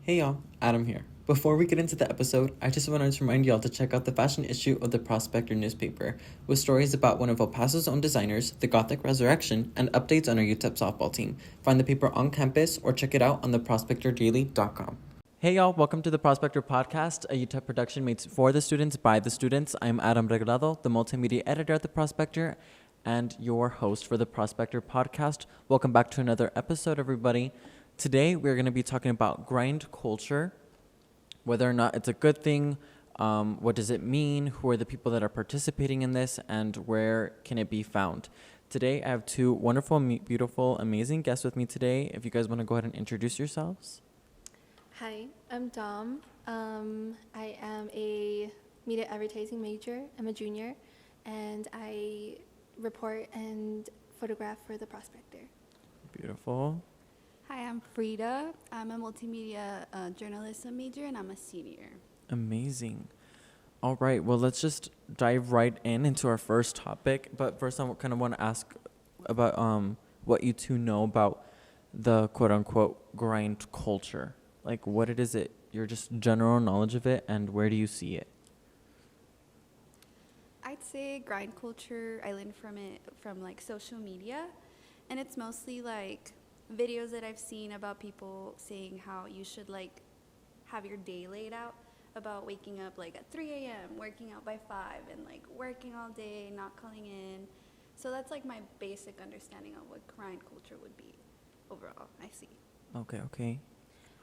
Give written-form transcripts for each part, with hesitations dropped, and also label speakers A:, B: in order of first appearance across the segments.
A: Hey y'all, Adam here. Before we get into the episode, I just wanted to remind y'all to check out the fashion issue of the Prospector newspaper, with stories about one of El Paso's own designers, the Gothic Resurrection, and updates on our UTEP softball team. Find the paper on campus or check it out on theprospectordaily.com. Hey y'all, welcome to the Prospector Podcast, a UTEP production made for the students by the students. I'm Adam Regalado, the multimedia editor at the Prospector, and your host for the Prospector Podcast. Welcome back to another episode, everybody. Today, we're going to be talking about grind culture, whether or not it's a good thing, what does it mean, who are the people that are participating in this, and where can it be found. Today, I have two wonderful, beautiful, amazing guests with me today. If you guys want to go ahead and introduce yourselves.
B: Hi, I'm Dom. I am a media advertising major. I'm a junior, and I report and photograph for the Prospector.
A: Beautiful.
C: Hi, I'm Frida. I'm a multimedia journalism major, and I'm a senior.
A: Amazing. All right, well, let's just dive right into our first topic. But first, I kind of want to ask about what you two know about the quote-unquote grind culture. Like, what it is, your just general knowledge of it, and where do you see it?
C: I'd say grind culture, I learned from it from like social media, and it's mostly like videos that I've seen about people saying how you should like have your day laid out, about waking up like at 3 a.m., working out by 5, and like working all day, not calling in. So that's like my basic understanding of what grind culture would be overall, I see.
A: Okay.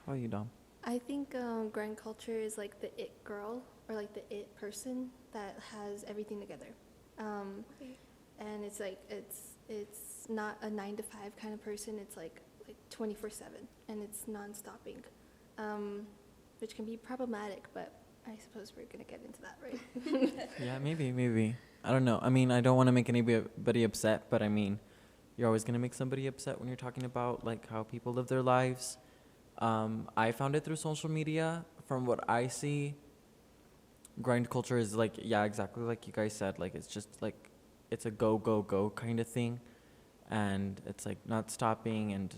A: How are you, Dom?
B: I think grind culture is like the it girl or like the it person that has everything together.
C: Okay.
B: And it's like it's not a 9 to 5 kind of person. It's like 24/7, and it's non-stopping, which can be problematic. But I suppose we're gonna get into that, right?
A: Yeah, maybe. I don't know. I mean, I don't want to make anybody upset, but I mean, you're always going to make somebody upset when you're talking about like how people live their lives. I found it through social media. From what I see, grind culture is like, yeah, exactly like you guys said. Like, it's just like, it's a go kind of thing. And it's like not stopping and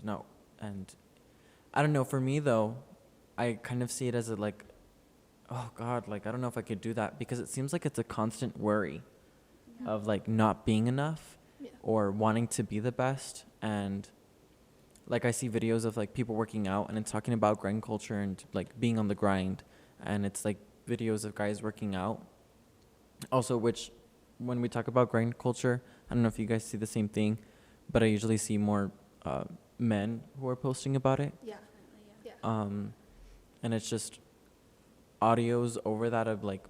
A: I don't know. For me though, I kind of see it as a like, oh God, like I don't know if I could do that, because it seems like it's a constant worry of like not being enough or wanting to be the best. And like I see videos of like people working out, and it's talking about grind culture and like being on the grind, and it's like videos of guys working out also, which when we talk about grind culture, I don't know if you guys see the same thing, but I usually see more men who are posting about it.
B: Yeah.
A: And it's just audios over that of like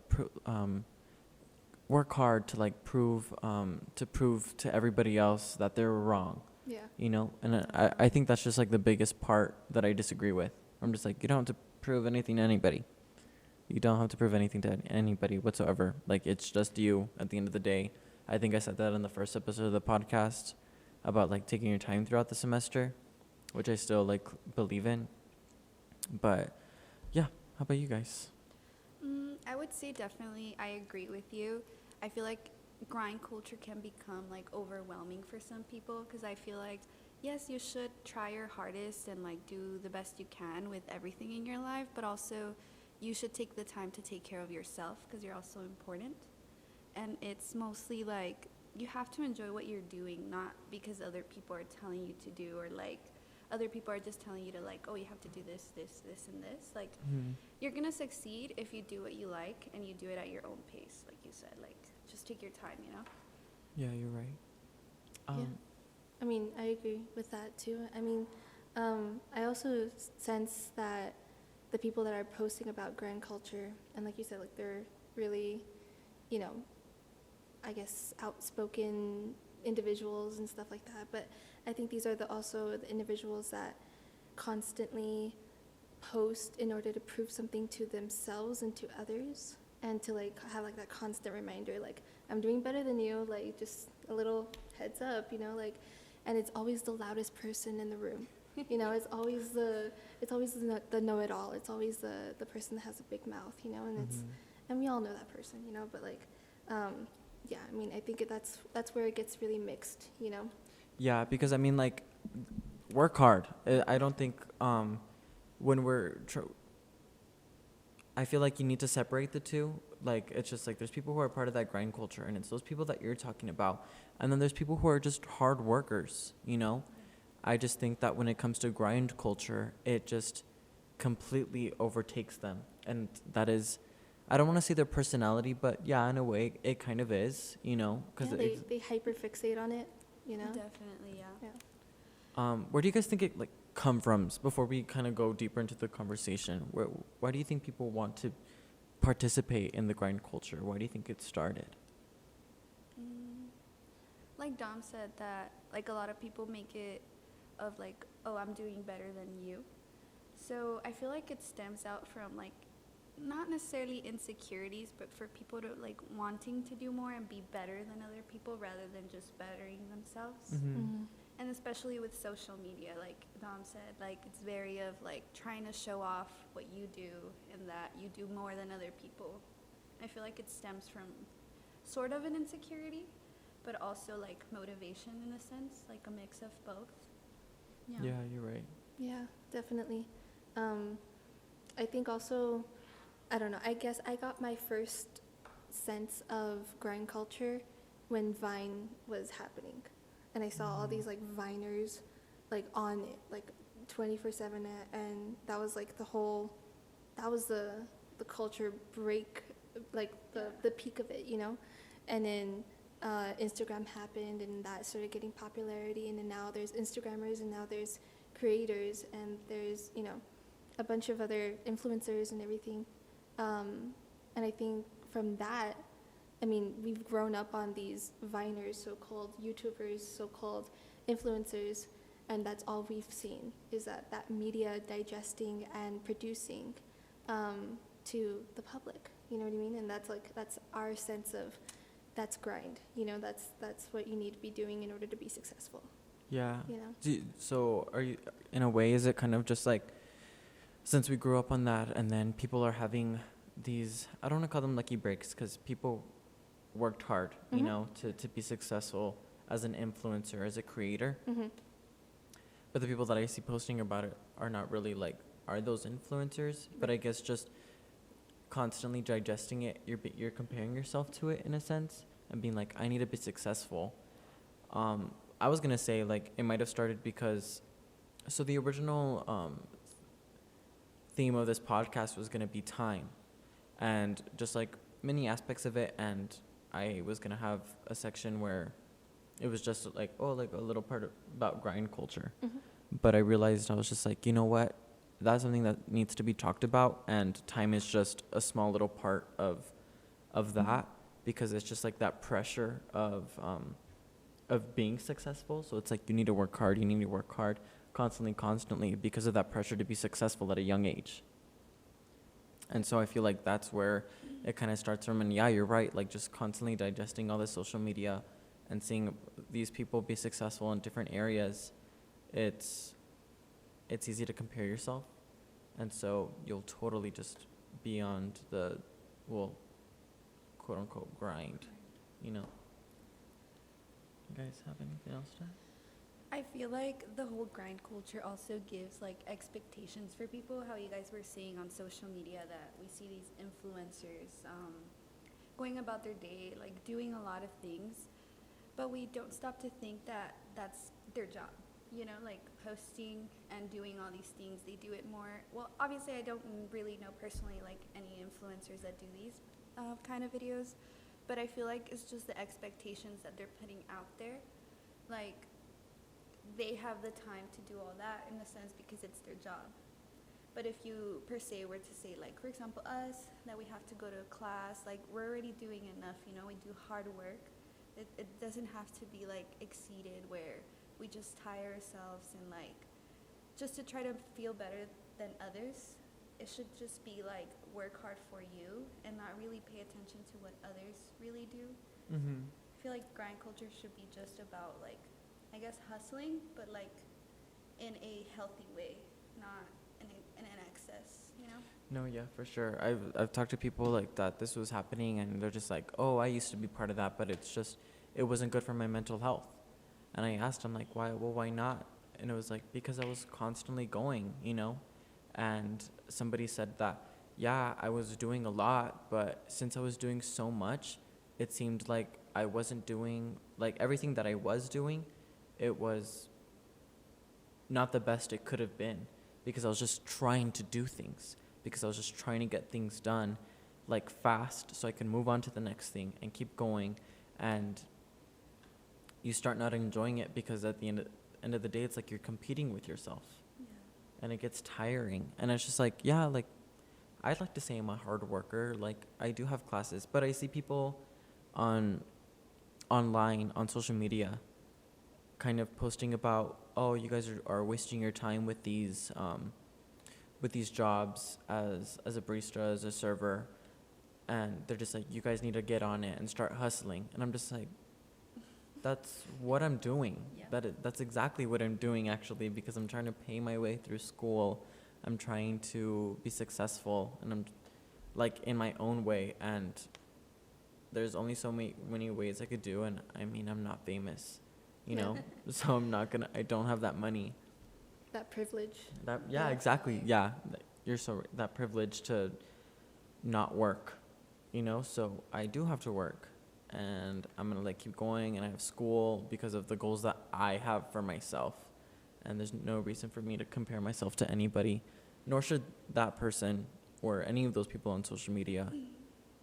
A: work hard to like prove to everybody else that they're wrong.
B: Yeah.
A: You know, and I think that's just like the biggest part that I disagree with. I'm just like, you don't have to prove anything to anybody. You don't have to prove anything to anybody whatsoever. Like, it's just you at the end of the day. I think I said that in the first episode of the podcast about like taking your time throughout the semester, which I still like believe in. But yeah, how about you guys?
C: I would say definitely I agree with you. I feel like grind culture can become like overwhelming for some people, because I feel like, yes, you should try your hardest and like do the best you can with everything in your life, but also you should take the time to take care of yourself, because you're also important. And it's mostly like you have to enjoy what you're doing, not because other people are telling you to do, or like other people are just telling you to like, oh, you have to do this, and this. Like, you're gonna succeed if you do what you like and you do it at your own pace, like you said. Like, just take your time, you know?
A: Yeah, you're right.
B: Yeah. I mean, I agree with that too. I mean, I also sense that the people that are posting about grind culture, and like you said, like they're really, I guess outspoken individuals and stuff like that. But I think these are also the individuals that constantly post in order to prove something to themselves and to others, and to like have like that constant reminder, like, I'm doing better than you, like just a little heads up, like, and it's always the loudest person in the room. It's always the know-it-all. It's always the person that has a big mouth, and and we all know that person, but like, yeah, I mean, I think that's where it gets really mixed,
A: Yeah, because I mean, like, work hard. I don't think when we're I feel like you need to separate the two. Like, it's just like there's people who are part of that grind culture, and it's those people that you're talking about. And then there's people who are just hard workers, you know? I just think that when it comes to grind culture, it just completely overtakes them. And that is, I don't want to say their personality, but yeah, in a way, it kind of is, you know? Because
B: Yeah, they hyper fixate on it, you know?
C: Definitely, yeah.
B: Yeah.
A: where do you guys think it like come from? Before we kind of go deeper into the conversation, why do you think people want to participate in the grind culture? Why do you think it started?
C: Like Dom said, that like a lot of people make it of like, oh, I'm doing better than you. So I feel like it stems out from like not necessarily insecurities, but for people to like wanting to do more and be better than other people rather than just bettering themselves.
B: Mm-hmm.
C: And especially with social media, like Dom said, like it's very of like trying to show off what you do and that you do more than other people. I feel like it stems from sort of an insecurity, but also like motivation in a sense, like a mix of both.
A: Yeah, you're right.
B: Yeah, definitely. I think also, I don't know, I guess I got my first sense of grind culture when Vine was happening. And I saw all these like Viners like on it, like 24/7, and that was like that was the culture break, like the peak of it, you know? And then Instagram happened, and that started getting popularity, and then now there's Instagrammers, and now there's creators, and there's, you know, a bunch of other influencers and everything. And I think from that, I mean, we've grown up on these Viners, so-called YouTubers, so-called influencers, and that's all we've seen is that media digesting and producing to the public. You know what I mean? And that's our sense of that's grind. You know, that's what you need to be doing in order to be successful.
A: Yeah.
B: You know?
A: So are you, in a way, is it kind of just like, since we grew up on that and then people are having these, I don't want to call them lucky breaks because people worked hard, you
B: Mhm.
A: know, to be successful as an influencer, as a creator.
B: Mm-hmm.
A: But the people that I see posting about it are not really like, are those influencers? But I guess just constantly digesting it, you're comparing yourself to it in a sense and being like, I need to be successful. I was gonna say like it might have started because, so the original theme of this podcast was gonna be time, and just like many aspects of it, and I was gonna have a section where it was just like, oh, like a little part about grind culture.
B: Mm-hmm.
A: But I realized I was just like, you know what? That's something that needs to be talked about, and time is just a small little part of that, because it's just like that pressure of being successful. So it's like you need to work hard constantly because of that pressure to be successful at a young age. And so I feel like that's where it kind of starts from. And yeah, you're right, like just constantly digesting all the social media and seeing these people be successful in different areas, it's easy to compare yourself. And so you'll totally just be on the, well, quote unquote grind, you know. You guys have anything else to add?
C: I feel like the whole grind culture also gives like expectations for people, how you guys were saying on social media that we see these influencers going about their day, like doing a lot of things, but we don't stop to think that that's their job. You know, like posting and doing all these things, they do it more. Well, obviously I don't really know personally like any influencers that do these kind of videos, but I feel like it's just the expectations that they're putting out there. Like, they have the time to do all that in a sense because it's their job. But if you per se were to say, like, for example, us, that we have to go to a class, like, we're already doing enough, you know, we do hard work. It doesn't have to be like exceeded where we just tire ourselves and like just to try to feel better than others. It should just be like work hard for you and not really pay attention to what others really do.
A: Mm-hmm.
C: I feel like grind culture should be just about like, I guess, hustling, but like in a healthy way, not in an excess, you know?
A: No, yeah, for sure. I've talked to people like that this was happening, and they're just like, oh, I used to be part of that, but it's just, it wasn't good for my mental health. And I asked them, like, why? Well, why not? And it was like, because I was constantly going, you know? And somebody said that yeah, I was doing a lot, but since I was doing so much, it seemed like I wasn't doing, like, everything that I was doing, it was not the best it could have been, because I was just trying to do things, because I was just trying to get things done, like, fast, so I can move on to the next thing and keep going. And you start not enjoying it, because at the end of the day, it's like you're competing with yourself, and it gets tiring. And it's just like, yeah, like, I'd like to say I'm a hard worker. Like, I do have classes, but I see people on online, on social media, kind of posting about, oh, you guys are wasting your time with these jobs as a barista, as a server, and they're just like, you guys need to get on it and start hustling. And I'm just like, that's what I'm doing.
C: Yeah.
A: That's exactly what I'm doing, actually, because I'm trying to pay my way through school. I'm trying to be successful, and I'm, like, in my own way, and there's only so many ways I could do, and I mean, I'm not famous, you know, so I don't have that money.
B: That privilege.
A: Yeah, exactly. Yeah, you're so right. That privilege to not work, you know. So I do have to work, and I'm gonna, like, keep going, and I have school because of the goals that I have for myself, and there's no reason for me to compare myself to anybody, nor should that person or any of those people on social media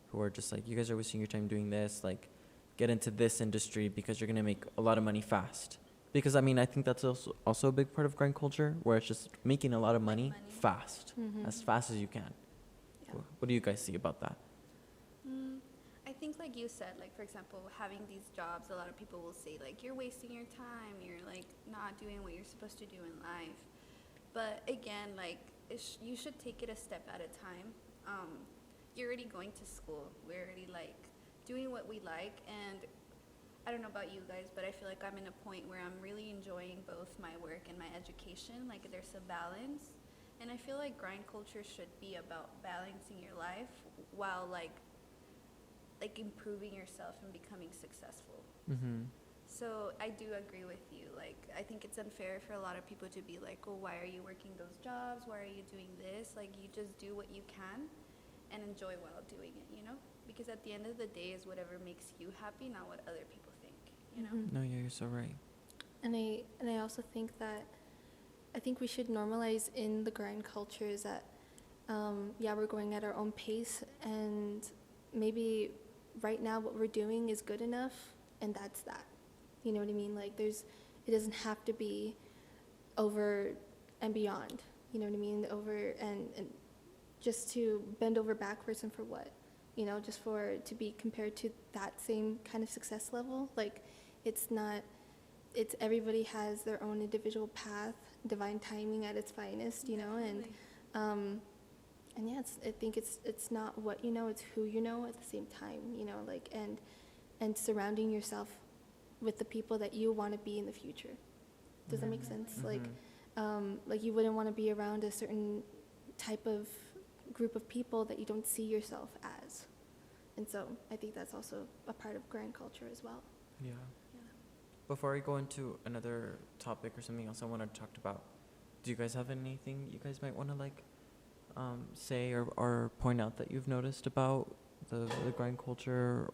A: who are just like, you guys are wasting your time doing this, like, get into this industry because you're gonna make a lot of money fast. Because I mean, I think that's also a big part of grind culture, where it's just making a lot of money fast, as fast as you can.
C: Yeah.
A: What do you guys see about that?
C: I think, like you said, like, for example, having these jobs, a lot of people will say, like, you're wasting your time, you're, like, not doing what you're supposed to do in life. But again, like, you should take it a step at a time. You're already going to school. We're already, like, doing what we like. And I don't know about you guys, but I feel like I'm in a point where I'm really enjoying both my work and my education. Like, there's a balance. And I feel like grind culture should be about balancing your life while, like improving yourself and becoming successful.
A: Mm-hmm.
C: So I do agree with you. Like, I think it's unfair for a lot of people to be like, oh, why are you working those jobs? Why are you doing this? Like, you just do what you can and enjoy while doing it, you know? Because at the end of the day is whatever makes you happy, not what other people think, you know?
A: No, yeah, you're so right.
B: And I also think that we should normalize in the grind cultures that we're going at our own pace, and maybe right now what we're doing is good enough, and that's that. You know what I mean? Like, it doesn't have to be over and beyond. You know what I mean? Over and just to bend over backwards, and for what? You know, just to be compared to that same kind of success level. Like, it's not. It's everybody has their own individual path, divine timing at its finest. You know, and yeah, I think it's not what you know, it's who you know at the same time. You know, like, and surrounding yourself with the people that you want to be in the future. Does that make sense?
A: Mm-hmm.
B: Like you wouldn't want to be around a certain type of group of people that you don't see yourself as. And so I think that's also a part of grind culture as well.
A: Yeah. Before we go into another topic or something else I want to talk about, do you guys have anything you guys might want to, like, say or point out that you've noticed about the grind culture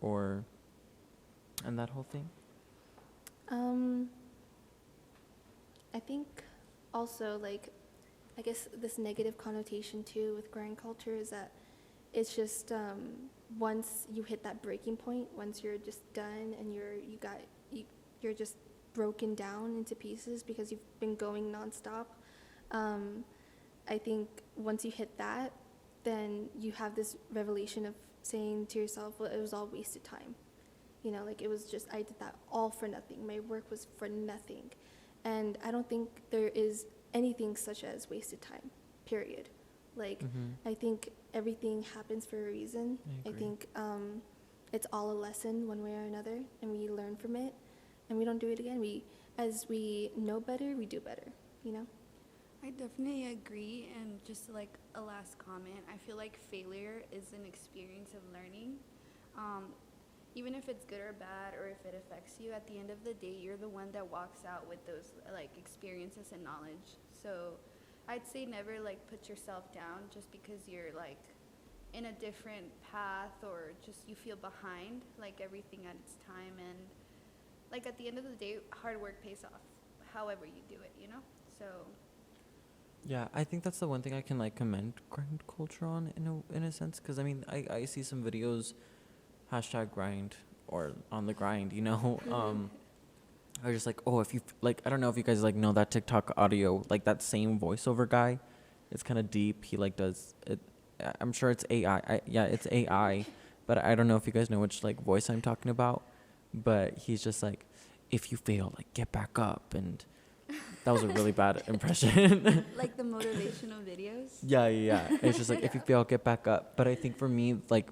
A: and that whole thing?
B: I think also, like, I guess this negative connotation too with grind culture is that it's just once you hit that breaking point, once you're just done and you're just broken down into pieces because you've been going nonstop. I think once you hit that, then you have this revelation of saying to yourself, well, it was all wasted time. You know, like, it was just, I did that all for nothing. My work was for nothing. And I don't think there is anything such as wasted time, period. Like, I think everything happens for a reason. I think it's all a lesson one way or another, and we learn from it, and we don't do it again. As we know better, we do better, you know?
C: I definitely agree, and just like a last comment, I feel like failure is an experience of learning. Even if it's good or bad, or if it affects you, at the end of the day, you're the one that walks out with those, like, experiences and knowledge. So I'd say never, like, put yourself down just because you're, like, in a different path, or just you feel behind, like everything at its time. And like at the end of the day, hard work pays off however you do it, you know? So
A: Yeah, I think that's the one thing I can like commend grind culture on in a sense, because I mean I see some videos hashtag grind or on the grind, you know, or just like, oh, if you like, I don't know if you guys like know that TikTok audio, like that same voiceover guy, it's kind of deep. He like does it. I'm sure it's AI. Yeah, it's AI, but I don't know if you guys know which like voice I'm talking about. But he's just like, if you fail, like get back up, and that was a really bad impression.
C: like the motivational videos.
A: Yeah. It's just like, if you fail, get back up. But I think for me, like,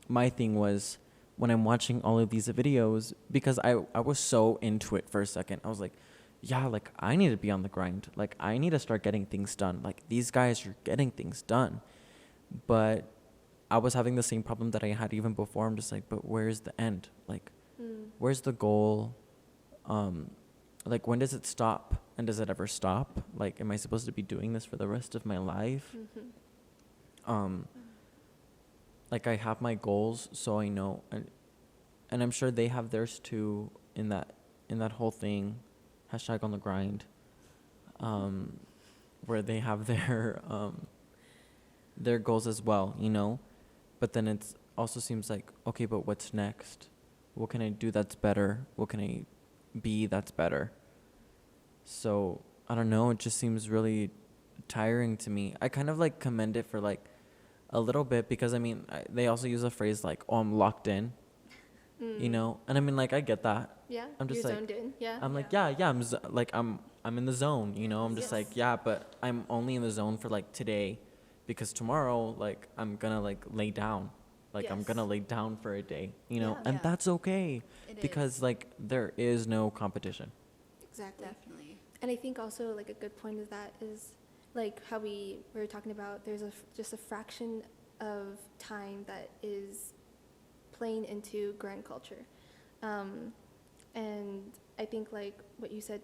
A: my thing was when I'm watching all of these videos, because I was so into it for a second. I was like, yeah, like, I need to be on the grind. Like, I need to start getting things done. Like, these guys are getting things done. But I was having the same problem that I had even before. I'm just like, but where's the end? Like, where's the goal? Like, when does it stop? And does it ever stop? Like, am I supposed to be doing this for the rest of my life? Like, I have my goals, so I know, and I'm sure they have theirs too in that whole thing, hashtag on the grind, where they have their goals as well, you know? But then it's also seems like, okay, but what's next? What can I do that's better? What can I be that's better? So, I don't know, it just seems really tiring to me. I kind of like commend it for like a little bit, because I mean, they also use a phrase like, oh, I'm locked in, you know? And I mean, like, I get that.
B: Yeah,
A: I'm just
B: you're
A: like,
B: zoned in. Yeah.
A: I'm like, yeah, I'm in the zone, you know? I'm just like, yeah, but I'm only in the zone for like today, because tomorrow, like, I'm gonna like lay down. Like, I'm gonna
B: Yes.
A: lay down for a day, you know?
B: Yeah.
A: And
C: Yeah.
A: that's okay,
C: It
A: because
C: is.
A: like, there is no competition.
B: Exactly.
C: Definitely.
B: And I think also like a good point of that is like how we were talking about, there's just a fraction of time that is playing into grind culture. And I think like what you said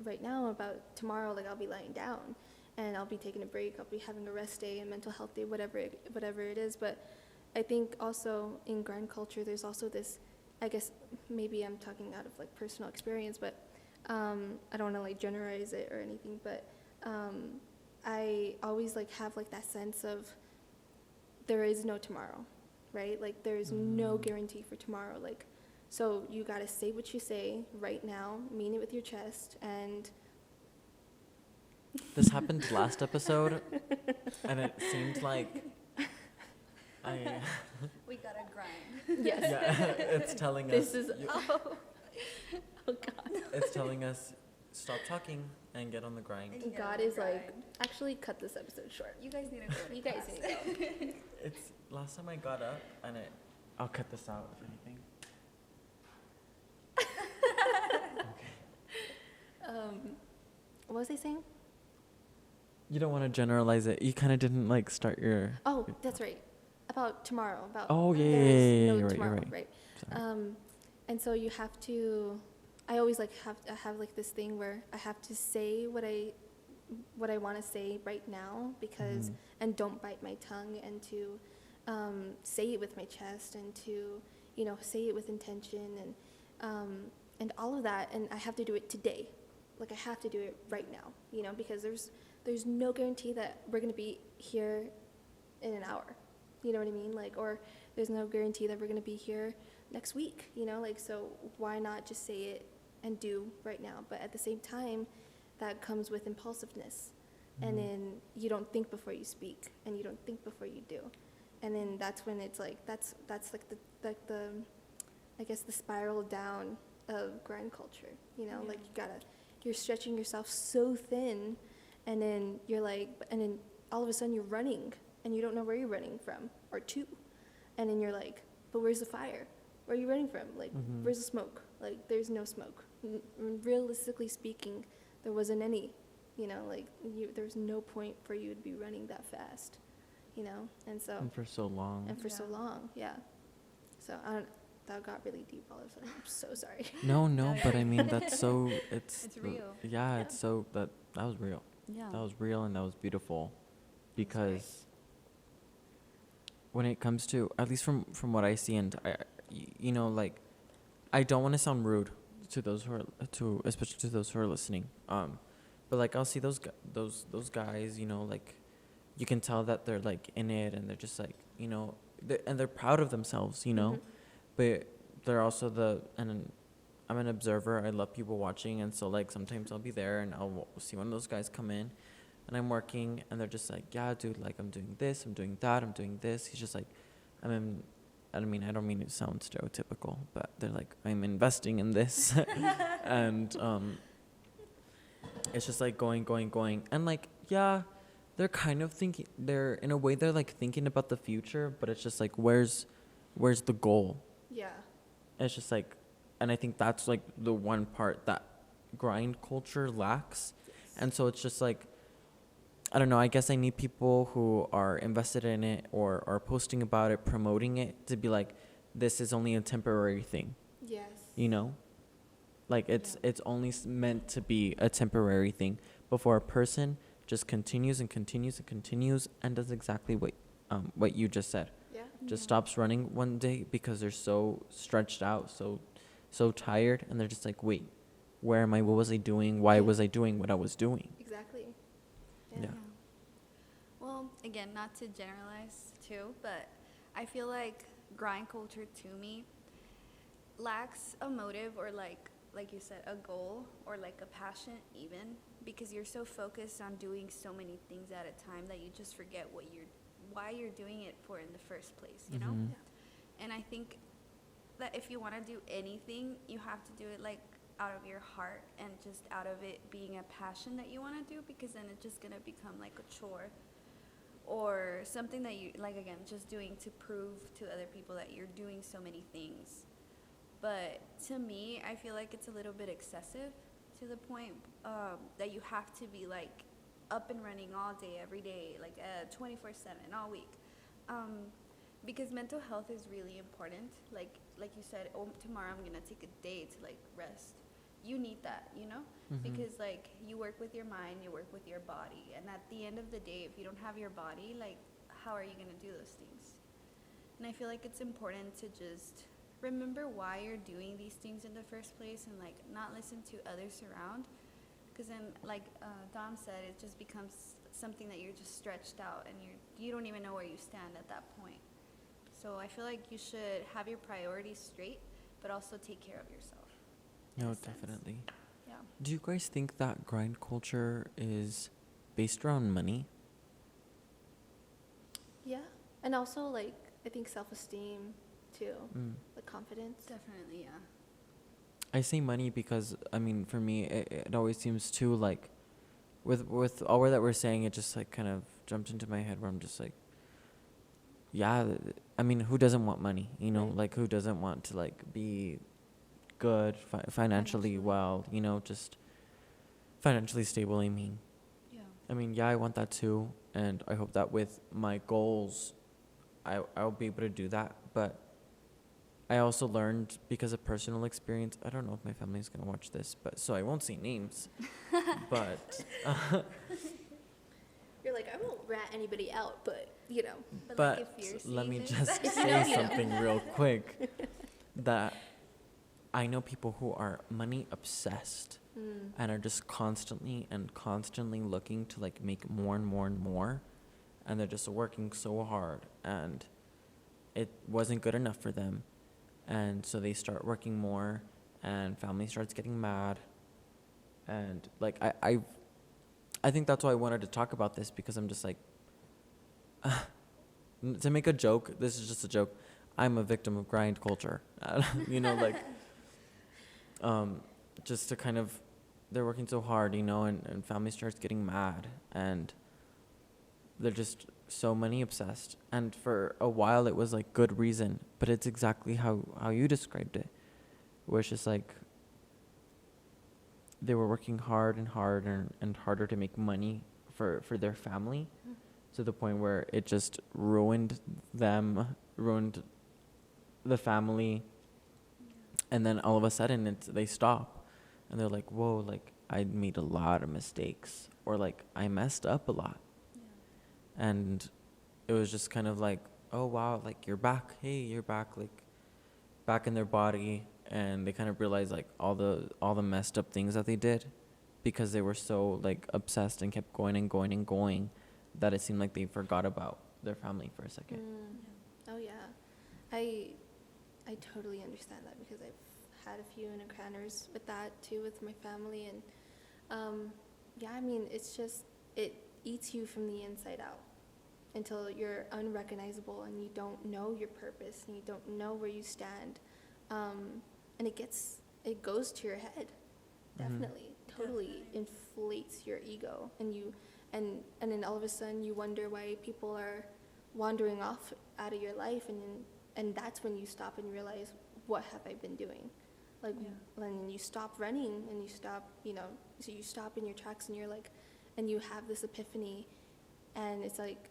B: right now about tomorrow, like I'll be lying down and I'll be taking a break, I'll be having a rest day, a mental health day, whatever it is. But I think also in grind culture, there's also this, I guess maybe I'm talking out of like personal experience, but I don't want to like generalize it or anything, but I always like have like that sense of there is no tomorrow, right? Like there's no guarantee for tomorrow. Like, so you got to say what you say right now, mean it with your chest, and
A: This happened last episode, and it seemed like
C: We gotta grind.
B: yes.
A: yeah, it's telling us.
B: This is, oh God.
A: It's telling us stop talking and get on the grind.
C: And get
B: God
C: on the
B: is like,
C: grind.
B: actually cut this episode short.
C: You guys need to go.
B: You guys need to go.
A: It's last time I got up, and I'll cut this out if anything.
B: What was I saying?
A: You don't want to generalize it. You kind of didn't like start your.
B: Oh, that's right. About tomorrow. About
A: Oh, yeah,
B: there's
A: yeah,
B: no
A: you're right, you're
B: tomorrow,
A: right. Sorry.
B: And so you have to. I always like have like this thing where I have to say what I want to say right now, because and don't bite my tongue, and to say it with my chest, and to say it with intention, and all of that, and I have to do it today. Like I have to do it right now, because there's no guarantee that we're going to be here in an hour. You know what I mean? Like, or there's no guarantee that we're going to be here next week, like, so why not just say it and do right now? But at the same time, that comes with impulsiveness. And then you don't think before you speak, and you don't think before you do. And then that's when it's like, that's like the I guess the spiral down of grind culture, like you're stretching yourself so thin, and then you're like, and then all of a sudden you're running, and you don't know where you're running from or to. And then you're like, but where's the fire? Where are you running from? Like, where's the smoke? Like, there's no smoke. Realistically speaking, there wasn't any, like, there's no point for you to be running that fast, and so.
A: And for so long.
B: And for so long, yeah. So, that got really deep all of a sudden. I'm so sorry.
A: No, but I mean, that's so,
C: It's real.
A: Yeah, it's so, that was real.
C: Yeah.
A: That was real, and that was beautiful, because when it comes to, at least from what I see, and you know, like, I don't want to sound rude to those who are, to especially to those who are listening. But like I'll see those guys, you know, like you can tell that they're like in it, and they're just like, you know, and they're proud of themselves, you know, but they're also and I'm an observer. I love people watching, and so like sometimes I'll be there and I'll see one of those guys come in, and I'm working, and they're just like, yeah, dude, like I'm doing this, I'm doing that, I'm doing this. He's just like, I'm in, I don't mean to sound stereotypical, but they're like, I'm investing in this, and it's just like going, and like, yeah, they're kind of thinking, they're in a way they're like thinking about the future, but it's just like, where's the goal?
B: Yeah.
A: It's just like, and I think that's like the one part that grind culture lacks. And so it's just like, I don't know, I guess I need people who are invested in it or are posting about it, promoting it, to be like, this is only a temporary thing.
B: Yes.
A: You know? Like it's only meant to be a temporary thing before a person just continues and continues and continues and does exactly what you just said.
B: Yeah.
A: Just stops running one day because they're so stretched out, so tired, and they're just like, wait, where am I? What was I doing? Why was I doing what I was doing?
B: Exactly.
A: Yeah.
C: Well, again, not to generalize too, but I feel like grind culture to me lacks a motive, or like you said, a goal, or like a passion even, because you're so focused on doing so many things at a time that you just forget why you're doing it for in the first place, you know?
A: Mhm.
B: Yeah.
C: And I think that if you want to do anything, you have to do it like out of your heart and just out of it being a passion that you want to do, because then it's just going to become like a chore or something that you, like, again, just doing to prove to other people that you're doing so many things. But to me, I feel like it's a little bit excessive, to the point that you have to be like up and running all day, every day, like 24/7, all week. Because mental health is really important. Like you said, oh, tomorrow I'm gonna take a day to like rest. You need that, you know, because like you work with your mind, you work with your body, and at the end of the day, if you don't have your body, like how are you gonna do those things? And I feel like it's important to just remember why you're doing these things in the first place, and like not listen to others around, because then like Dom said, it just becomes something that you're just stretched out, and you don't even know where you stand at that point. So I feel like you should have your priorities straight, but also take care of yourself.
A: No, definitely.
C: Yeah.
A: Do you guys think that grind culture is based around money?
B: Yeah. And also, like, I think self-esteem, too.
A: Mm.
B: Like, confidence.
C: Definitely, yeah.
A: I say money because, I mean, for me, it always seems too, like, with all that we're saying, it just, like, kind of jumped into my head where I'm just like, yeah, I mean, who doesn't want money, you know?
B: Right.
A: Like, who doesn't want to, like, be good, financially well, you know, just financially stable, I mean.
C: Yeah.
A: I mean, yeah, I want that too, and I hope that with my goals, I'll be able to do that. But I also learned, because of personal experience, I don't know if my family's gonna watch this, but so I won't say names. But
B: You're like, I won't rat anybody out, but, you know.
C: Like,
A: but
C: if you're
A: let
C: seeing
A: me
C: this-
A: just
B: If you
A: say
B: know, you know.
A: something real quick. That I know people who are money obsessed and are just constantly looking to like make more and more and more, and they're just working so hard, and it wasn't good enough for them, and so they start working more, and family starts getting mad, and like I think that's why I wanted to talk about this, because I'm just like, to make a joke, this is just a joke, I'm a victim of grind culture. You know, like, just to kind of, they're working so hard, you know, and family starts getting mad, and they're just so money obsessed. And for a while it was like good reason, but it's exactly how you described it, where it's just like they were working hard and harder and harder to make money for their family, to the point where it just ruined them, ruined the family, and then all of a sudden they stop, and they're like, whoa, like I made a lot of mistakes, or like I messed up a lot.
C: Yeah.
A: And it was just kind of like oh wow, like you're back. Hey, you're back. Like back in their body, and they kind of realize like all the messed up things that they did because they were so like obsessed and kept going and going and going that it seemed like they forgot about their family for a second.
B: Oh yeah, I totally understand that because I've had a few encounters with that too with my family, and yeah, I mean it's just it eats you from the inside out until you're unrecognizable and you don't know your purpose and you don't know where you stand, and it goes to your head, definitely, totally inflates your ego, and then all of a sudden you wonder why people are wandering off out of your life, and that's when you stop and realize, what have I been doing? Like, and you stop running and you stop, so you stop in your tracks and you're like, and you have this epiphany, and it's like,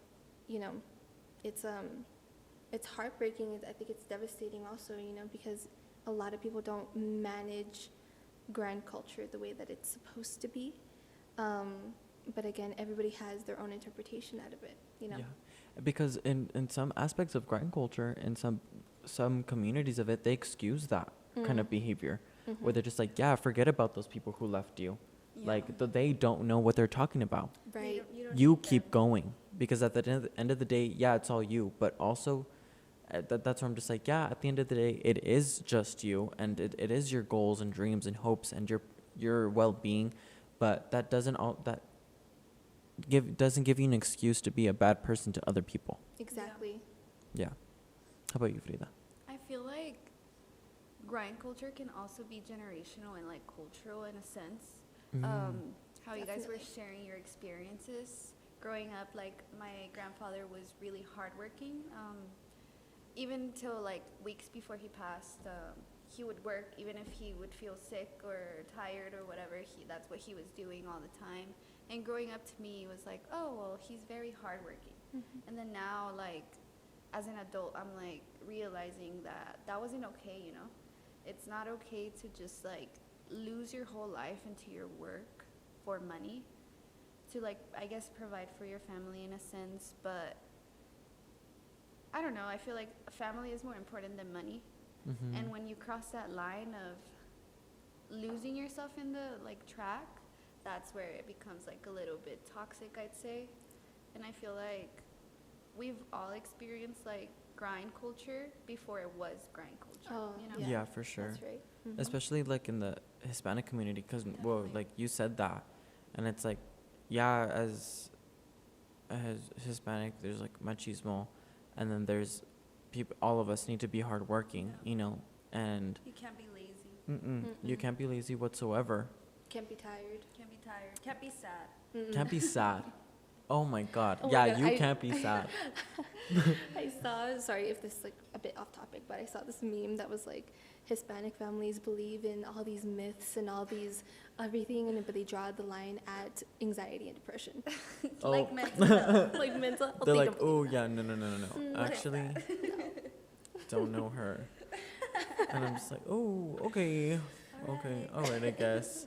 B: it's heartbreaking. I think it's devastating also, because a lot of people don't manage grind culture the way that it's supposed to be. But again, everybody has their own interpretation out of it,
A: Yeah, because in some aspects of grind culture, in some communities of it, they excuse that kind of behavior, where they're just like, yeah, forget about those people who left you. Like they don't know what they're talking about.
B: Right.
A: You keep going, because at the end of the day, yeah, it's all you, but also that's where I'm just like, yeah, at the end of the day, it is just you, and it is your goals and dreams and hopes and your well-being, but that doesn't give you an excuse to be a bad person to other people.
B: Exactly.
A: Yeah. How about you, Frida?
C: I feel like grind culture can also be generational and like cultural in a sense. How you guys were
B: Definitely.
C: sharing your experiences growing up, like my grandfather was really hardworking. Even till like weeks before he passed, he would work even if he would feel sick or tired or whatever. That's what he was doing all the time. And growing up to me, it was like, oh, well, he's very hardworking. And then now, like, as an adult, I'm like realizing that wasn't okay, It's not okay to just like lose your whole life into your work for money, to like, I guess, provide for your family in a sense. But I don't know, I feel like family is more important than money. And when you cross that line of losing yourself in the like track, that's where it becomes like a little bit toxic, I'd say. And I feel like we've all experienced like grind culture before it was grind culture.
B: Oh,
A: Yeah, for sure.
B: That's right.
A: Especially like in the Hispanic community, because well,
C: Definitely.
A: like you said that, and it's like, yeah, as Hispanic, there's like machismo, and then there's people. All of us need to be hardworking, and
C: You can't be lazy.
A: you can't be lazy whatsoever.
B: Can't be tired.
C: Can't be tired. Can't be sad.
A: Can't be sad. Oh my God.
B: Oh my
A: Yeah,
B: God,
A: you can't be sad.
B: I saw, sorry if this is like a bit off topic, but I saw this meme that was like, Hispanic families believe in all these myths and all these everything, but they draw the line at anxiety and depression.
A: Oh.
C: Like mental health.
B: Like mental health.
A: They're
B: they
A: like,
B: don't believe
A: oh yeah, no. Actually, don't know her. And I'm just like, oh, okay, all right, I guess.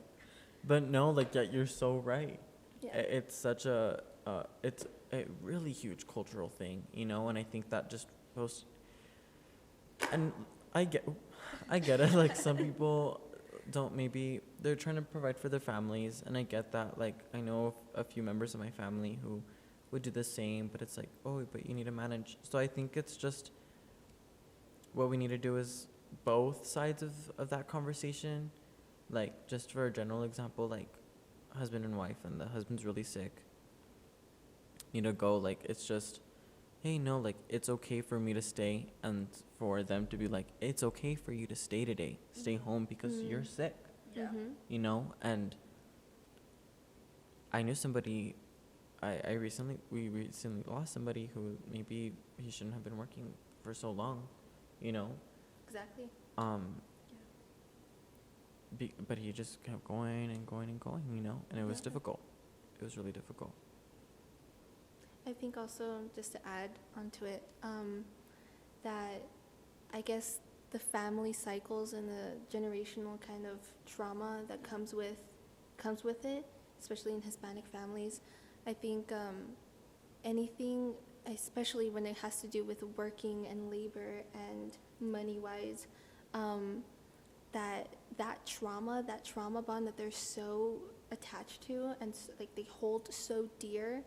A: But no, like, yeah, you're so right.
B: Yeah.
A: It's such it's a really huge cultural thing, and I think that just goes, and I get it, like, some people don't, maybe they're trying to provide for their families, and I get that, like, I know a few members of my family who would do the same, but it's like, oh, but you need to manage. So I think it's just, what we need to do is both sides of that conversation. Like, just for a general example, like, husband and wife, and the husband's really sick, need to go, like, it's just, hey, no, like, it's okay for me to stay, and for them to be like, it's okay for you to stay today, stay home because you're sick,
C: Yeah.
A: and I knew somebody, we recently lost somebody who maybe he shouldn't have been working for so long,
B: Exactly.
A: but he just kept going and going and going, and it was difficult. It was really difficult.
B: I think also, just to add onto it, that I guess the family cycles and the generational kind of trauma that comes with it, especially in Hispanic families, I think anything, especially when it has to do with working and labor and money-wise, that trauma bond that they're so attached to and like they hold so dear,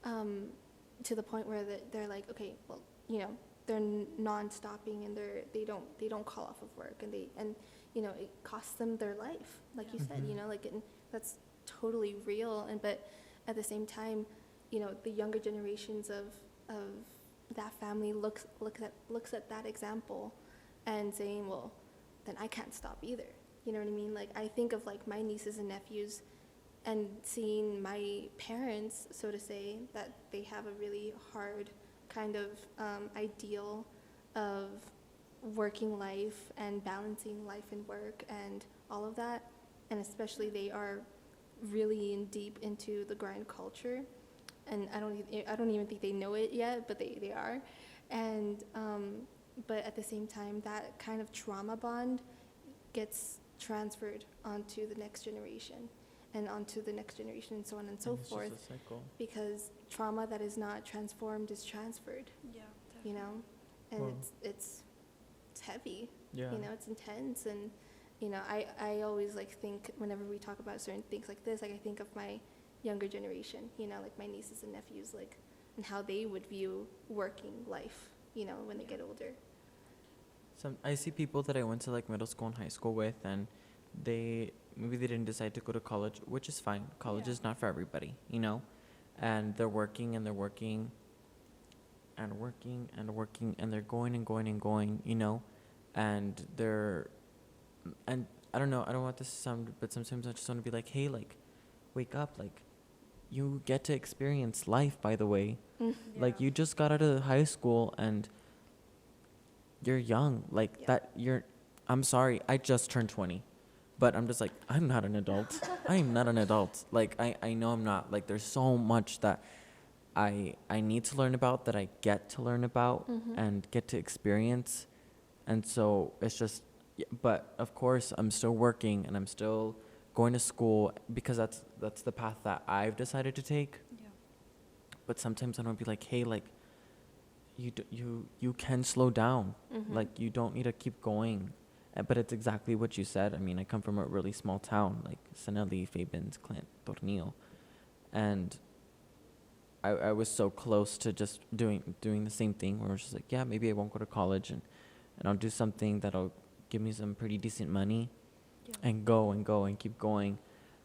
B: to the point where they're like, okay, well, you know, they're non-stopping and they don't call off of work, and you know, it costs them their life, like you said, you know, like, and that's totally real. And but at the same time, you know, the younger generations of that family looks at that example and saying, well, then I can't stop either. You know what I mean? Like, I think of like my nieces and nephews and seeing my parents, so to say, that they have a really hard kind of ideal of working life and balancing life and work and all of that. And especially they are really in deep into the grind culture. And I don't even think they know it yet, but they are. And but at the same time, that kind of trauma bond gets transferred onto the next generation and onto the next generation and so on and so forth.
A: It's just a cycle.
B: Because trauma that is not transformed is transferred,
C: Yeah,
B: you
C: definitely.
B: know? And
A: Well,
B: it's heavy,
A: Yeah.
B: you know, it's intense. And, you know, I always like think whenever we talk about certain things like this, like I think of my younger generation, you know, like my nieces and nephews, like, and how they would view working life, you know, when they get older.
A: I see people that I went to like middle school and high school with, and maybe they didn't decide to go to college, which is fine. College is not for everybody, you know? And they're working and they're working and working and working and they're going and going and going, you know? And and I don't know, I don't want this to sound, but sometimes I just want to be like, hey, like, wake up, like, you get to experience life, by the way. Like, you just got out of high school and you're young, like
B: Yeah.
A: I'm sorry, I just turned 20, but I'm just like, I'm not an adult. I am not an adult. Like, I know I'm not. Like, there's so much that I need to learn about, that I get to learn about and get to experience. And so it's just, but of course I'm still working and I'm still going to school because that's the path that I've decided to take.
C: Yeah.
A: But sometimes I don't be like, hey, like, you can slow down. Like, you don't need to keep going. But it's exactly what you said. I mean, I come from a really small town, like Seneli, Fabens, Clint, Tornillo. And I was so close to just doing the same thing where I was just like, yeah, maybe I won't go to college and I'll do something that'll give me some pretty decent money and go and keep going.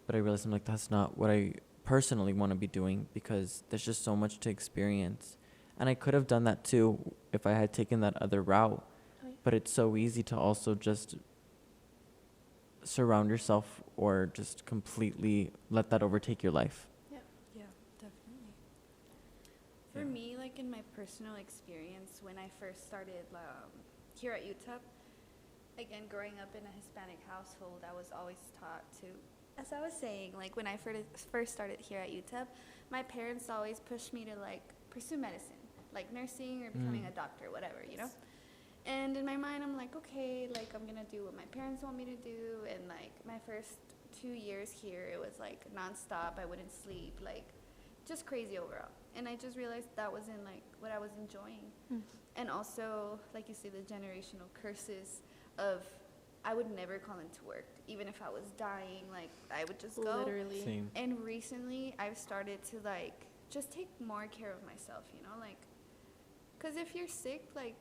A: But I realized I'm like, that's not what I personally want to be doing because there's just so much to experience. And I could have done that too if I had taken that other route.
B: Right.
A: But it's so easy to also just surround yourself or just completely let that overtake your life.
C: Yeah, definitely. For
A: Yeah.
C: me, like in my personal experience, when I first started here at UTEP, again, growing up in a Hispanic household, I was always taught to, as I was saying, like when I first started here at UTEP, my parents always pushed me to like pursue medicine, like nursing or becoming a doctor, whatever, you know? And in my mind, I'm like, okay, like I'm gonna do what my parents want me to do. And like my first 2 years here, it was like nonstop. I wouldn't sleep, like just crazy overall. And I just realized that wasn't like what I was enjoying. And also, like you say, the generational curses of I would never call into work, even if I was dying. Like I would just go.
B: Literally.
A: Same.
C: And recently, I've started to like just take more care of myself, you know, like, cause if you're sick, like,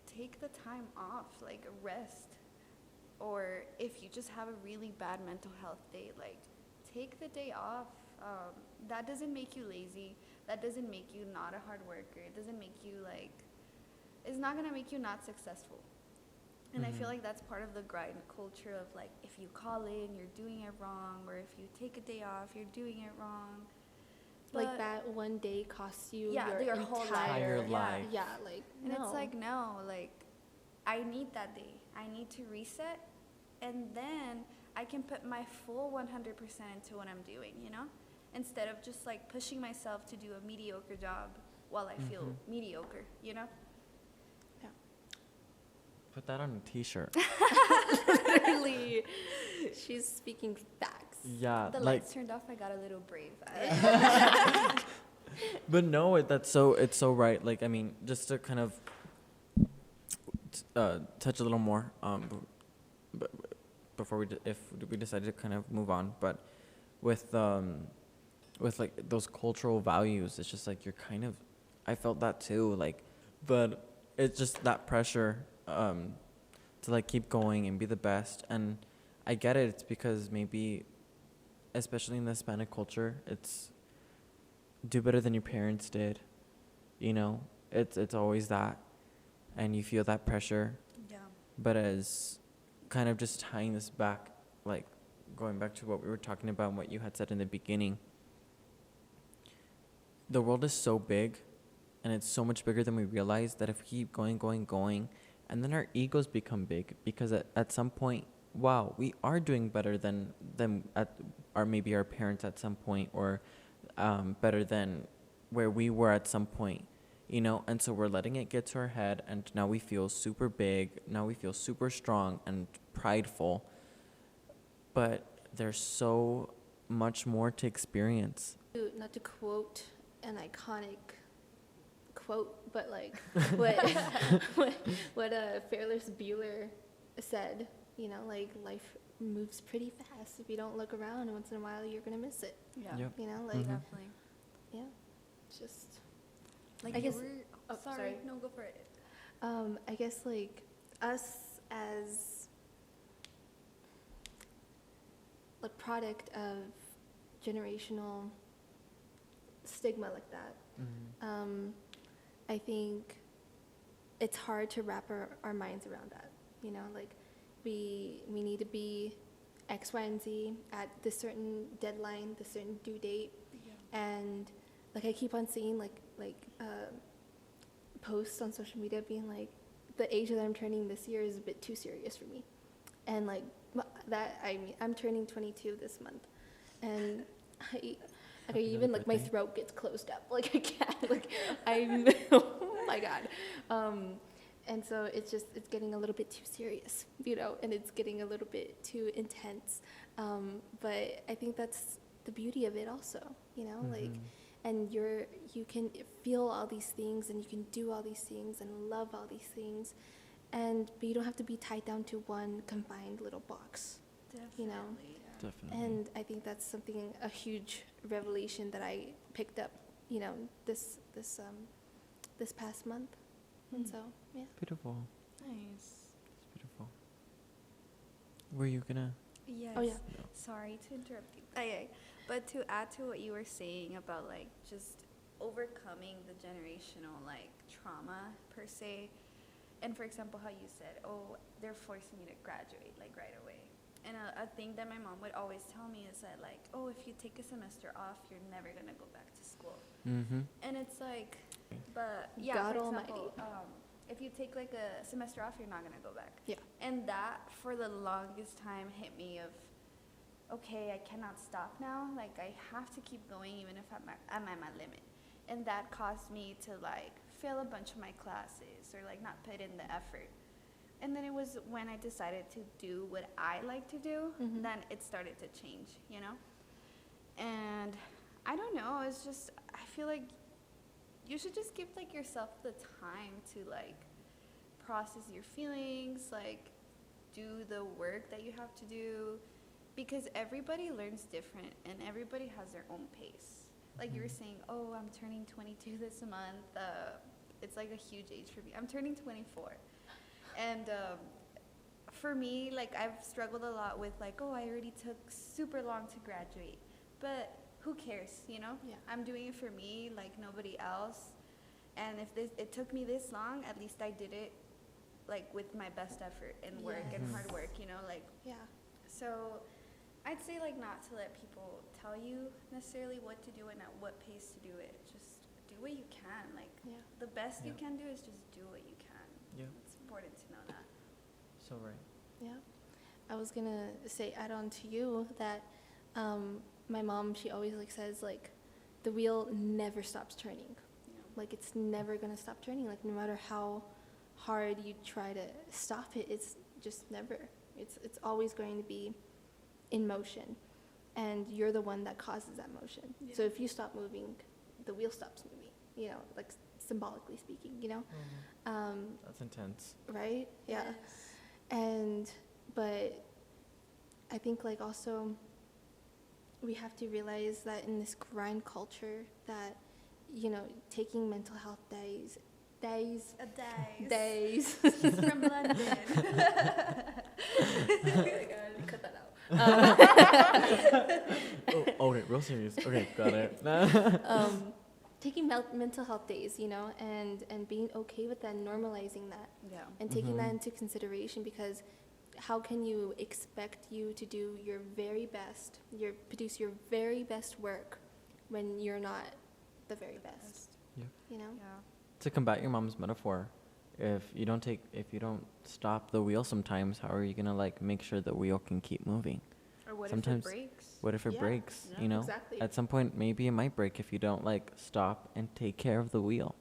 C: take the time off, like rest. Or if you just have a really bad mental health day, like, take the day off. That doesn't make you lazy. That doesn't make you not a hard worker. It doesn't make you like, it's not gonna make you not successful. And I feel like that's part of the grind culture of like, if you call in, you're doing it wrong, or if you take a day off, you're doing it wrong.
B: Like
C: But-
B: that one day costs you
C: Yeah,
B: your
C: whole
A: Entire
C: life.
A: life.
B: Yeah, like,
C: And
B: no.
C: it's like, no, like, I need that day. I need to reset, and then I can put my full 100% into what I'm doing, you know? Instead of just like pushing myself to do a mediocre job while I feel mediocre, you know?
A: Put that on a t-shirt.
B: Literally, she's speaking facts.
A: Yeah,
C: The
A: like,
C: lights turned off, I got a little brave.
A: But no, it's so right. Like, I mean, just to kind of touch a little more b- before if we decide to kind of move on, but with like those cultural values, it's just like you're kind of, I felt that too, like, but it's just that pressure to like keep going and be the best. And I get it. It's because maybe, especially in the Hispanic culture, it's do better than your parents did. You know, it's always that, and you feel that pressure.
C: Yeah.
A: But as kind of just tying this back, like going back to what we were talking about and what you had said in the beginning, the world is so big, and it's so much bigger than we realize, that if we keep going, and then our egos become big, because at some point, wow, we are doing better than them at, or maybe our parents at some point, or better than where we were at some point, you know. And so we're letting it get to our head, and now we feel super big, now we feel super strong and prideful, but there's so much more to experience.
B: Not to quote an iconic quote, but like what what Ferris Bueller said, you know, like life moves pretty fast. If you don't look around once in a while, you're gonna miss it.
C: Yeah.
A: Yep.
B: You know, like
A: Mhm.
C: Definitely.
B: yeah, it's just
C: Like
B: I
C: you
B: guess-
C: were,
B: oh,
C: sorry.
B: sorry.
C: No, go for it.
B: I guess like us as a product of generational stigma like that, I think it's hard to wrap our minds around that. You know, like we need to be X, Y, and Z at this certain deadline, this certain due date, and like I keep on seeing like posts on social media being like, the age that I'm turning this year is a bit too serious for me, and like that, I mean, I'm turning 22 this month, and I
A: Happy
B: even like my
A: birthday.
B: throat gets closed up, like I can't, like I'm oh my god, and so it's getting a little bit too serious, you know, and it's getting a little bit too intense, but I think that's the beauty of it also, you know, like, and you can feel all these things, and you can do all these things and love all these things, but you don't have to be tied down to one confined little box.
C: Definitely.
B: You know?
C: Yeah.
A: Definitely.
B: And I think that's a huge revelation that I picked up, you know, this past month. And so, yeah.
A: Beautiful.
C: Nice.
A: It's beautiful. Were you gonna?
C: Yes.
B: Oh, yeah.
A: No.
C: Sorry to interrupt you. Okay. But to add to what you were saying about like just overcoming the generational like trauma per se, and for example how you said, oh, they're forcing you to graduate like right away. And a thing that my mom would always tell me is that like, oh, if you take a semester off, you're never gonna go back to school.
A: Mm-hmm.
C: And it's like, but yeah,
B: God
C: for
B: almighty.
C: example, if you take like a semester off, you're not gonna go back.
B: Yeah.
C: And that for the longest time hit me of, okay, I cannot stop now. Like I have to keep going even if I'm at my limit. And that caused me to like fail a bunch of my classes or like not put in the effort. And then it was when I decided to do what I like to do, then it started to change, you know? And I don't know, it's just, I feel like you should just give like yourself the time to like process your feelings, like do the work that you have to do, because everybody learns different and everybody has their own pace. Like you were saying, oh, I'm turning 22 this month. It's like a huge age for me. I'm turning 24. And for me, like I've struggled a lot with like, oh, I already took super long to graduate, but who cares, you know?
B: Yeah.
C: I'm doing it for me, like nobody else. And if it took me this long, at least I did it like with my best effort and work and hard work, you know, like.
B: Yeah.
C: So I'd say like not to let people tell you necessarily what to do and at what pace to do it. Just do what you can. Like the best you
A: Yeah.
C: can do is just do what you can.
A: Yeah.
C: It's important to know that.
A: So right.
B: Yeah. I was gonna say, add on to you that my mom, she always like says like the wheel never stops turning.
C: You know?
B: Like it's never gonna stop turning. Like no matter how hard you try to stop it, it's just never. It's always going to be in motion, and you're the one that causes that motion.
C: Yeah.
B: So if you stop moving, the wheel stops moving, you know, like symbolically speaking, you know.
A: That's intense.
B: Right? Yeah.
C: Yes.
B: But I think like also we have to realize that in this grind culture that, you know, taking mental health days.
C: Days.
B: She's
C: from London.
B: Cut that out.
A: Okay, real serious. Okay, got it.
B: Taking mental health days, you know, and being okay with that, and normalizing that,
C: Yeah.
B: and taking that into consideration, because how can you expect you to do your very best, produce your very best work when you're not the very best,
A: Yeah.
B: you know?
C: Yeah.
A: To combat your mom's metaphor, if you don't stop the wheel sometimes, how are you gonna like make sure the wheel can keep moving?
C: Or what
A: Sometimes-
C: if it breaks?
A: What if it
B: Yeah,
A: breaks?
B: yeah,
A: You know,
B: exactly.
A: at some point maybe it might break if you don't like stop and take care of the wheel.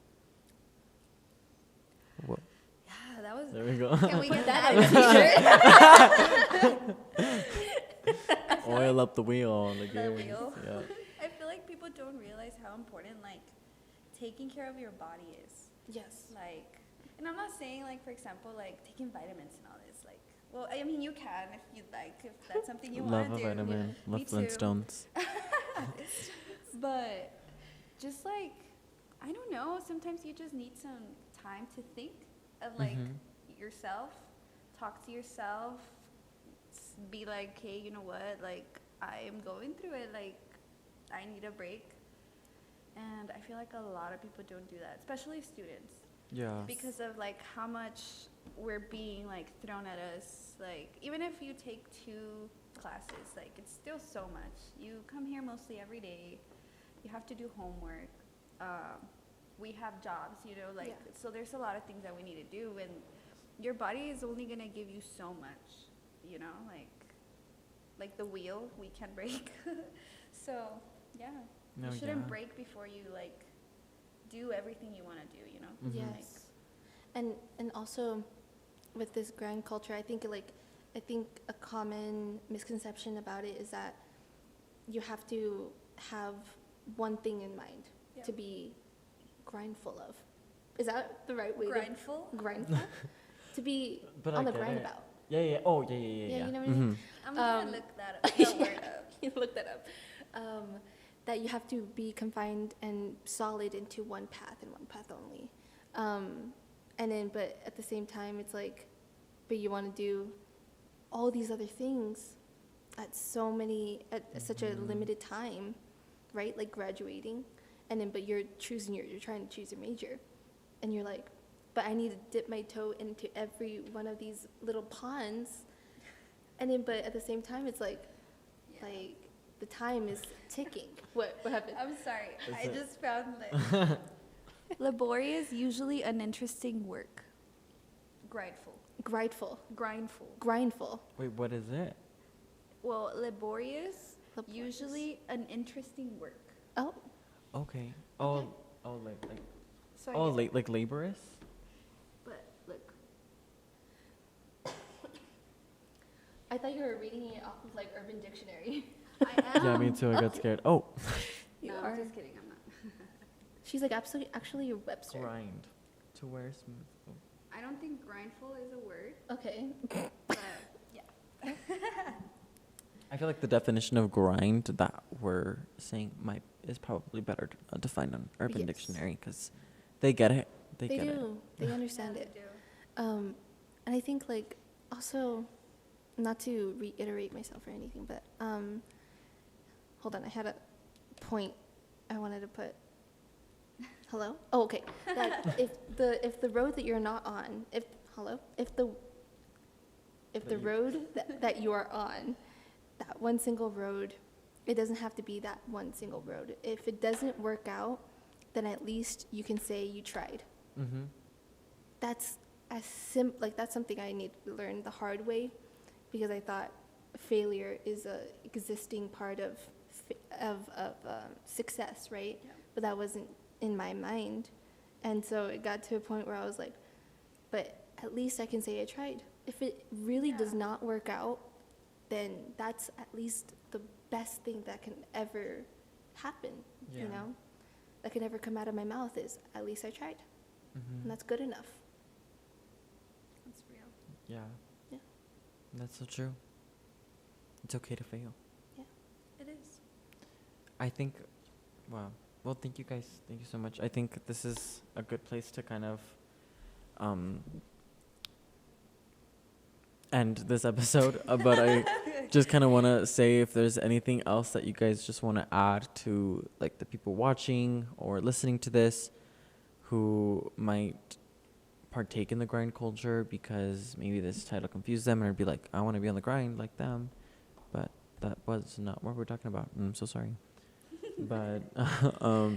A: Wha-
C: Yeah, that was.
A: There we go.
C: Can we get that
B: on
C: on
B: a
C: t-shirt?
A: Oil up the wheel. The
C: The
A: gears,
C: wheel.
A: Yeah.
C: I feel like people don't realize how important like taking care of your body is.
B: Yes.
C: Like, and I'm not saying like, for example, like taking vitamins and all this. Like, well, I mean, you can if you'd like, if that's something you
A: Love
C: want
A: a
C: to do.
A: vitamin. Love
C: Me too.
A: Flintstones.
C: But just like, I don't know, sometimes you just need some time to think of like yourself, talk to yourself, be like, hey, you know what, like I am going through it, like I need a break. And I feel like a lot of people don't do that, especially students,
A: Yeah.
C: because of like how much we're being like thrown at us. Like even if you take 2 classes, like it's still so much. You come here mostly every day, you have to do homework, we have jobs, you know, like so there's a lot of things that we need to do, and your body is only gonna give you so much, you know, like the wheel we can break. So yeah,
A: No,
C: you shouldn't
A: yeah.
C: break before you like do everything you want to do, you know.
B: Yes. And also with this grind culture, I think a common misconception about it is that you have to have one thing in mind to be grindful of. Is that the right way
C: Grindful?
B: to grindful? To be
A: But
B: on
A: I
B: the
A: get
B: grind
A: it.
B: about.
A: Yeah, yeah. Oh, yeah, yeah, yeah.
B: Yeah, you know what I mean?
C: I'm gonna look that up. That word up.
B: You look that up. That you have to be confined and solid into one path and one path only. And then, but at the same time, it's like, but you want to do all these other things at such a limited time, right? Like graduating, and then, but you're trying to choose your major, and you're like, but I need to dip my toe into every one of these little ponds, and then, but at the same time, it's like the time is ticking. What happened?
C: I'm sorry.
A: Is
C: I
A: it-
C: just found that laborious, usually uninteresting work. Grindful.
B: Grindful.
A: Wait, what is it?
C: Well, laborious, usually uninteresting work.
B: Oh,
A: Okay.
B: Okay.
A: Oh, like
C: So I
A: oh,
C: guess-
A: like laborious.
C: But look,
B: I thought you were reading it off of like Urban Dictionary.
C: I am.
A: Yeah, me too. I got scared. Oh,
B: You
C: No,
B: are.
C: I'm just kidding. I'm not.
B: She's like actually a Webster.
A: grind. To wear smooth. Oh.
C: I don't think grindful is a word,
B: Okay.
C: but yeah.
A: I feel like the definition of grind that we're saying is probably better defined on Urban
B: Yes.
A: Dictionary, because they get it. They get it.
B: do. They understand
C: Yeah,
B: it.
C: they do.
B: And I think like also, not to reiterate myself or anything, but hold on, I had a point I wanted to put. Hello? Oh, okay. That if the road that you're not on, if the road that you are on, that one single road, it doesn't have to be that one single road. If it doesn't work out, then at least you can say you tried.
A: Mm-hmm.
B: That's that's something I need to learn the hard way, because I thought failure is a existing part of success, right?
C: Yeah.
B: But that wasn't in my mind, and so it got to a point where I was like, but at least I can say I tried. If it really does
C: Yeah.
B: not work out, then that's at least the best thing that can ever happen,
A: Yeah.
B: you know? that can ever come out of my mouth is, at least I tried. And that's good enough.
C: That's real.
A: Yeah.
B: Yeah.
A: That's so true. It's okay to fail.
B: Yeah.
C: It is.
A: I think, wow. Well, thank you guys. Thank you so much. I think this is a good place to kind of end this episode. But I just kind of want to say if there's anything else that you guys just want to add to like the people watching or listening to this who might partake in the grind culture because maybe this title confused them and it'd be like, I want to be on the grind like them. But that was not what we're talking about. I'm so sorry. But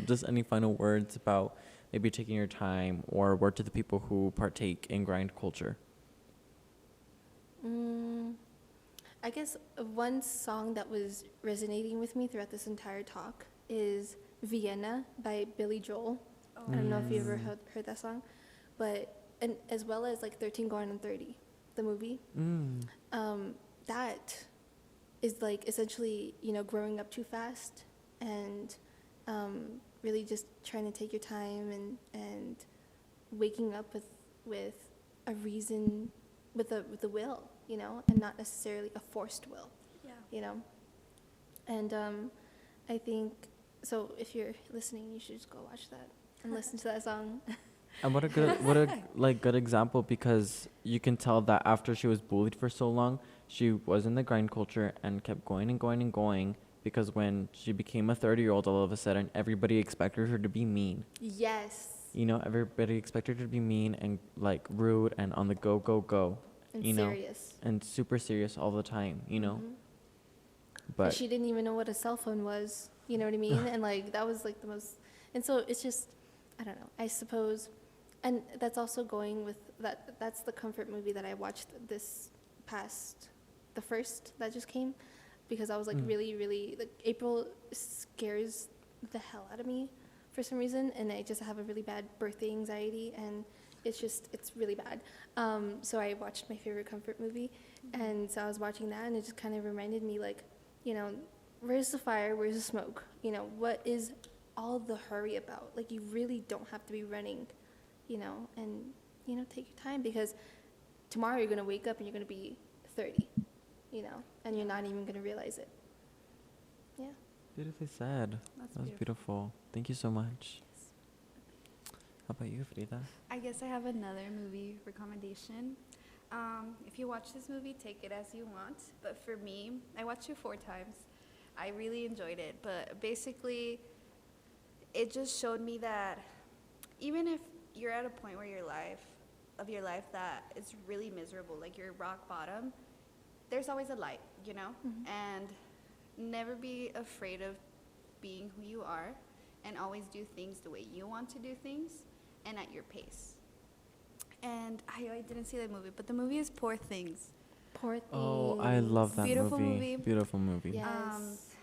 A: just any final words about maybe taking your time or word to the people who partake in grind culture?
B: I guess one song that was resonating with me throughout this entire talk is Vienna by Billy Joel. I don't know if you ever heard that song, but and as well as like 13 Going on 30, the movie. That is like essentially, you know, growing up too fast and really just trying to take your time and waking up with a reason, with a will, you know, and not necessarily a forced will.
C: Yeah.
B: You know, and I think so. If you're listening, you should just go watch that and listen to that song.
A: And what a like good example, because you can tell that after she was bullied for so long, she was in the grind culture and kept going and going and going, because when she became a 30-year-old, all of a sudden everybody expected her to be mean.
B: Yes.
A: You know, everybody expected her to be mean and like rude and on the go.
B: And
A: you
B: serious.
A: know, and super serious all the time, you know. But
B: she didn't even know what a cell phone was, you know what I mean? And like that was like the most, and so it's just, I don't know, I suppose, and that's also going with that's the comfort movie that I watched this past, the first that just came, because I was like really, like April scares the hell out of me for some reason, and I just have a really bad birthday anxiety, and it's really bad. So I watched my favorite comfort movie, and so I was watching that, and it just kind of reminded me, like, you know, where's the fire, where's the smoke? You know, what is all the hurry about? Like, you really don't have to be running, you know, and, you know, take your time, because tomorrow you're going to wake up and you're going to be 30, you know, and you're not even going to realize it. Yeah.
A: beautifully said. That was beautiful. Thank you so much. How about you, Frida?
C: I guess I have another movie recommendation. If you watch this movie, take it as you want. But for me, I watched it 4 times. I really enjoyed it. But basically, it just showed me that even if you're at a point where your life that is really miserable, like you're rock bottom, there's always a light, you know? And never be afraid of being who you are, and always do things the way you want to do things and at your pace. And I didn't see that movie, but the movie is Poor Things.
B: Poor Things.
A: Oh, I love that
C: Beautiful
A: movie. Beautiful movie.
B: Yes.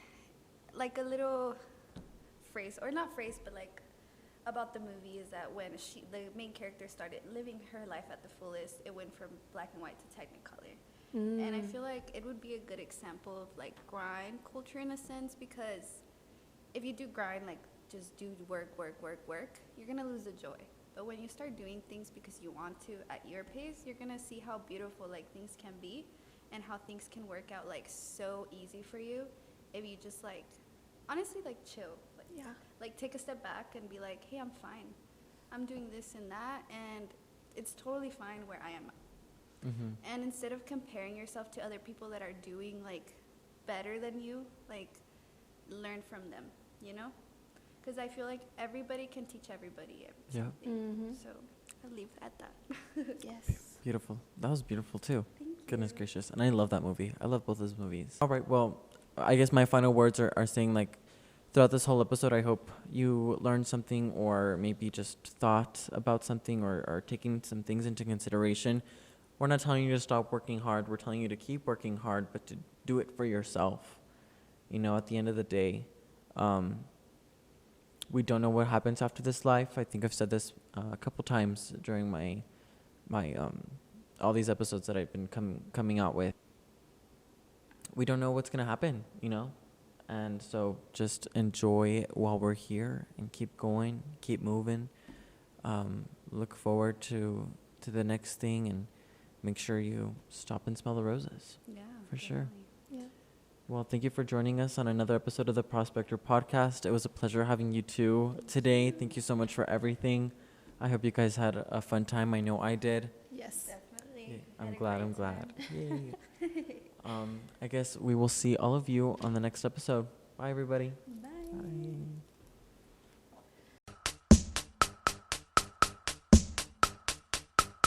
C: Like a little phrase, or not phrase, but like about the movie is that when the main character started living her life at the fullest, it went from black and white to technicolor. And I feel like it would be a good example of like grind culture in a sense, because if you do grind, like just do work, you're gonna lose the joy. But when you start doing things because you want to at your pace, you're gonna see how beautiful like things can be, and how things can work out like so easy for you if you just like honestly like chill. Like,
B: Yeah.
C: Like take a step back and be like, hey, I'm fine. I'm doing this and that, and it's totally fine where I am. And instead of comparing yourself to other people that are doing like better than you, like learn from them, you know? Because I feel like everybody can teach everybody something. So I'll leave it at that.
B: Yes.
A: Beautiful. That was beautiful too.
C: Thank
A: Goodness
C: you.
A: gracious. And I love that movie. I love both those movies. All right. Well, I guess my final words are saying, like, throughout this whole episode, I hope you learned something, or maybe just thought about something, or taking some things into consideration. We're not telling you to stop working hard. We're telling you to keep working hard, but to do it for yourself. You know, at the end of the day, we don't know what happens after this life. I think I've said this a couple times during my all these episodes that I've been coming out with. We don't know what's gonna happen, you know, And so just enjoy it while we're here and keep going, keep moving. Look forward to the next thing, and make sure you stop and smell the roses.
C: Yeah,
A: For sure.
B: Yeah.
A: Well, thank you for joining us on another episode of the Prospector podcast. It was a pleasure having you two today. Thank you so much for everything. I hope you guys had a fun time. I know I did.
B: Yes.
C: Definitely.
A: Yay.
C: Had
A: I'm
C: a
A: glad.
C: great
A: I'm glad.
C: time.
A: Yay. I guess we will see all of you on the next episode. Bye, everybody.
C: Bye.
A: Bye.